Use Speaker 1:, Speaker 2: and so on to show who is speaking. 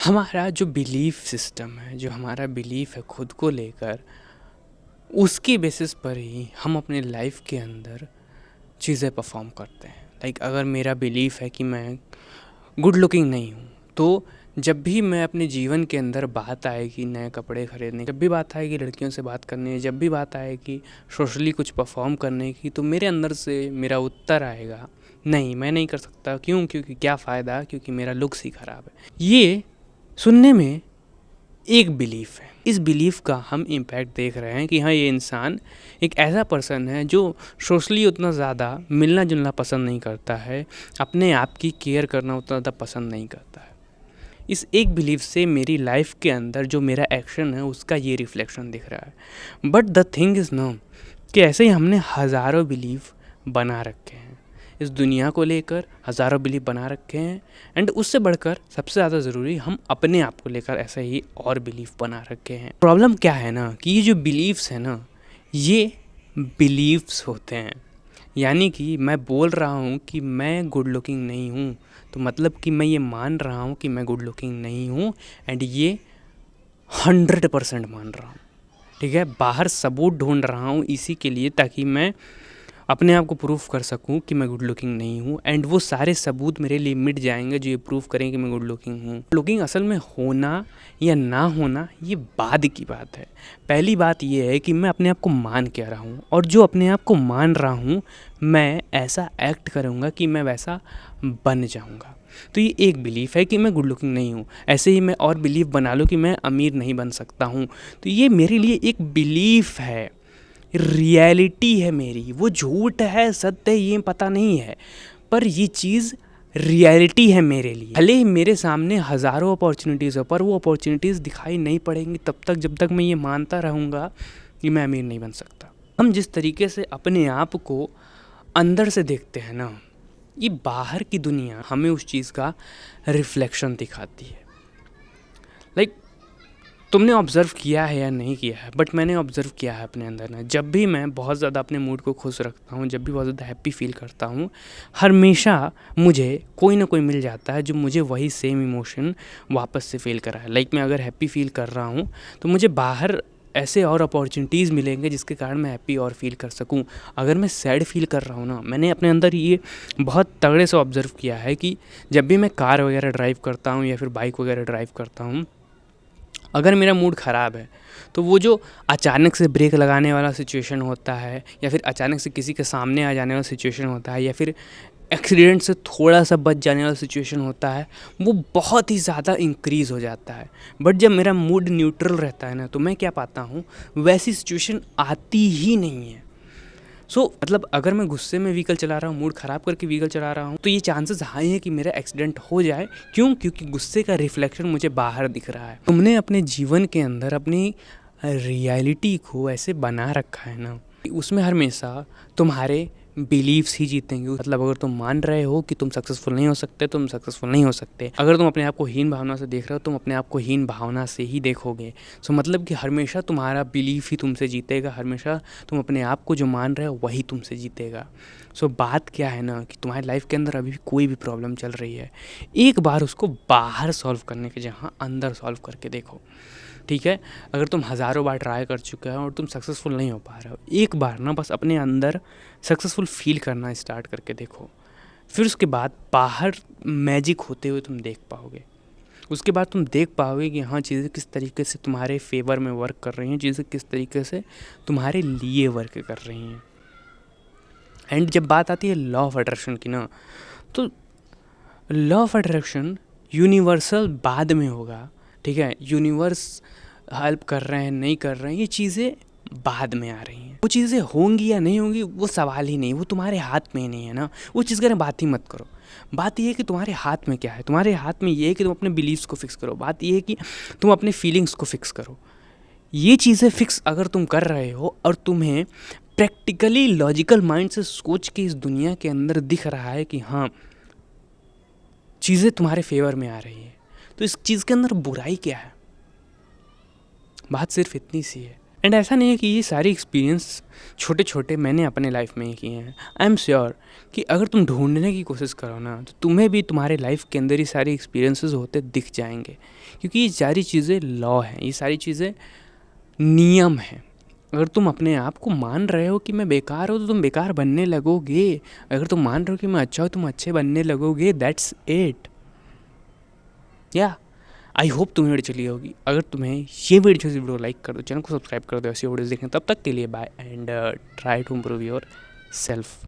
Speaker 1: हमारा जो belief system है, जो हमारा बिलीफ है खुद को लेकर, उसकी बेसिस पर ही हम अपने लाइफ के अंदर चीज़ें परफॉर्म करते हैं। अगर मेरा बिलीफ है कि मैं गुड लुकिंग नहीं हूँ, तो जब भी मैं अपने जीवन के अंदर बात आएगी नए कपड़े खरीदने, जब भी बात आएगी लड़कियों से बात करने, जब भी बात आएगी सोशली कुछ परफॉर्म करने की, तो मेरे अंदर से मेरा उत्तर आएगा, नहीं मैं नहीं कर सकता। क्यों? क्योंकि क्या फ़ायदा, क्योंकि मेरा लुक्स ही ख़राब है। ये सुनने में एक बिलीफ है। इस बिलीफ का हम इम्पैक्ट देख रहे हैं कि हाँ, ये इंसान एक ऐसा पर्सन है जो सोशली उतना ज़्यादा मिलना जुलना पसंद नहीं करता है, अपने आप की केयर करना उतना ज़्यादा पसंद नहीं करता है। इस एक बिलीफ से मेरी लाइफ के अंदर जो मेरा एक्शन है उसका ये रिफ्लेक्शन दिख रहा है। But the thing is no कि ऐसे ही हमने हज़ारों बिलीफ बना रखे हैं, इस दुनिया को लेकर हज़ारों बिलीफ बना रखे हैं। एंड उससे बढ़कर सबसे ज़्यादा ज़रूरी, हम अपने आप को लेकर ऐसे ही और बिलीफ बना रखे हैं। प्रॉब्लम क्या है ना कि ये जो बिलीफ्स है ना, ये बिलीफ्स होते हैं। यानी कि मैं बोल रहा हूँ कि मैं गुड लुकिंग नहीं हूँ, तो मतलब कि मैं ये मान रहा हूँ कि मैं गुड लुकिंग नहीं हूँ, एंड ये 100% मान रहा हूँ। ठीक है, बाहर सबूत ढूंढ रहा हूँ इसी के लिए, ताकि मैं अपने आप को प्रूफ कर सकूं कि मैं गुड लुकिंग नहीं हूं। एंड वो सारे सबूत मेरे लिए मिट जाएंगे जो ये प्रूफ करें कि मैं गुड लुकिंग हूं। लुकिंग असल में होना या ना होना ये बाद की बात है। पहली बात ये है कि मैं अपने आप को मान क्या रहा हूँ, और जो अपने आप को मान रहा हूँ मैं ऐसा एक्ट करूँगा कि मैं वैसा बन जाऊँगा। तो ये एक बिलीफ है कि मैं गुड लुकिंग नहीं हूँ। ऐसे ही मैं और बिलीफ बना लूँ कि मैं अमीर नहीं बन सकता हूँ, तो ये मेरे लिए एक बिलीफ है, रियलिटी है मेरी। वो झूठ है सत्य है ये पता नहीं है, पर ये चीज़ रियलिटी है मेरे लिए। भले ही मेरे सामने हज़ारों अपॉर्चुनिटीज़ हो, पर वो अपॉर्चुनिटीज़ दिखाई नहीं पड़ेंगी तब तक जब तक मैं ये मानता रहूँगा कि मैं अमीर नहीं बन सकता। हम जिस तरीके से अपने आप को अंदर से देखते हैं ना, ये बाहर की दुनिया हमें उस चीज़ का रिफ्लेक्शन दिखाती है। तुमने ऑब्ज़र्व किया है या नहीं किया है, बट मैंने ऑब्ज़र्व किया है अपने अंदर ना, जब भी मैं बहुत ज़्यादा अपने मूड को खुश रखता हूँ, जब भी बहुत ज़्यादा हैप्पी फील करता हूँ, हमेशा मुझे कोई ना कोई मिल जाता है जो मुझे वही सेम इमोशन वापस से फील कराए। मैं अगर हैप्पी फील कर रहा हूँ तो मुझे बाहर ऐसे और अपॉर्चुनिटीज़ मिलेंगे जिसके कारण मैं हैप्पी और फील कर सकूँ। अगर मैं सैड फील कर रहा हूँ ना, मैंने अपने अंदर ये बहुत तगड़े से ऑब्ज़र्व किया है कि जब भी मैं कार वगैरह ड्राइव करता हूँ या फिर बाइक वगैरह ड्राइव करता हूँ, अगर मेरा मूड ख़राब है तो वो जो अचानक से ब्रेक लगाने वाला सिचुएशन होता है, या फिर अचानक से किसी के सामने आ जाने वाला सिचुएशन होता है, या फिर एक्सीडेंट से थोड़ा सा बच जाने वाला सिचुएशन होता है, वो बहुत ही ज़्यादा इंक्रीज़ हो जाता है। बट जब मेरा मूड न्यूट्रल रहता है ना, तो मैं क्या पाता हूँ, वैसी सिचुएशन आती ही नहीं है। मतलब अगर मैं गुस्से में व्हीकल चला रहा हूँ, मूड ख़राब करके व्हीकल चला रहा हूँ, तो ये चांसेस हाई है कि मेरा एक्सीडेंट हो जाए। क्यों? क्योंकि गुस्से का रिफ्लेक्शन मुझे बाहर दिख रहा है। तुमने अपने जीवन के अंदर अपनी रियलिटी को ऐसे बना रखा है ना, उसमें हमेशा तुम्हारे बिलीव्स ही जीतेंगे। मतलब अगर तुम मान रहे हो कि तुम सक्सेसफुल नहीं हो सकते, तुम सक्सेसफुल नहीं हो सकते। अगर तुम अपने आप को हीन भावना से देख रहे हो, तुम अपने आप को हीन भावना से ही देखोगे। मतलब कि हमेशा तुम्हारा बिलीफ ही तुमसे जीतेगा, हमेशा तुम अपने आप को जो मान रहे हो वही तुमसे जीतेगा। बात क्या है ना कि तुम्हारी लाइफ के अंदर अभी भी कोई भी प्रॉब्लम चल रही है, एक बार उसको बाहर सॉल्व करने के जहाँ अंदर सॉल्व करके देखो। ठीक है, अगर तुम हज़ारों बार ट्राई कर चुके हो और तुम सक्सेसफुल नहीं हो पा रहे हो, एक बार ना बस अपने अंदर सक्सेसफुल फील करना स्टार्ट करके देखो। फिर उसके बाद बाहर मैजिक होते हुए तुम देख पाओगे। उसके बाद तुम देख पाओगे कि हाँ, चीज़ें किस तरीके से तुम्हारे फेवर में वर्क कर रही हैं, चीज़ें किस तरीके से तुम्हारे लिए वर्क कर रही हैं। एंड जब बात आती है लॉ ऑफ अट्रैक्शन की ना, तो लॉ ऑफ अट्रैक्शन यूनिवर्सल बाद में होगा। ठीक है, यूनिवर्स हेल्प कर रहे हैं नहीं कर रहे हैं, ये चीज़ें बाद में आ रही हैं। वो चीज़ें होंगी या नहीं होंगी वो सवाल ही नहीं, वो तुम्हारे हाथ में ही नहीं है ना। वो चीज़ की बात ही मत करो। बात ये है कि तुम्हारे हाथ में क्या है। तुम्हारे हाथ में ये है कि तुम अपने बिलीव्स को फिक्स करो। बात ये है कि तुम अपने फीलिंग्स को फिक्स करो। ये चीज़ें फिक्स अगर तुम कर रहे हो और तुम्हें प्रैक्टिकली लॉजिकल माइंड से सोच के इस दुनिया के अंदर दिख रहा है कि हाँ, चीज़ें तुम्हारे फेवर में आ रही है, तो इस चीज़ के अंदर बुराई क्या है। बात सिर्फ इतनी सी है। एंड ऐसा नहीं है कि ये सारे एक्सपीरियंस छोटे छोटे मैंने अपने लाइफ में ही किए हैं। आई एम श्योर कि अगर तुम ढूंढने की कोशिश करो ना तो तुम्हें भी तुम्हारे लाइफ के अंदर ये सारे एक्सपीरियंसेस होते दिख जाएंगे, क्योंकि ये सारी चीज़ें लॉ हैं, ये सारी चीज़ें नियम हैं। अगर तुम अपने आप को मान रहे हो कि मैं बेकार हूँ तो तुम बेकार बनने लगोगे, अगर तुम मान रहे हो कि मैं अच्छा हूँ तुम अच्छे बनने लगोगे। That's it. या आई होप तुम्हें वीडियो चली होगी। अगर तुम्हें ये वीडियो लाइक कर दो, चैनल को सब्सक्राइब कर दो ऐसी वीडियोस देखने। तब तक के लिए bye and try to improve your self.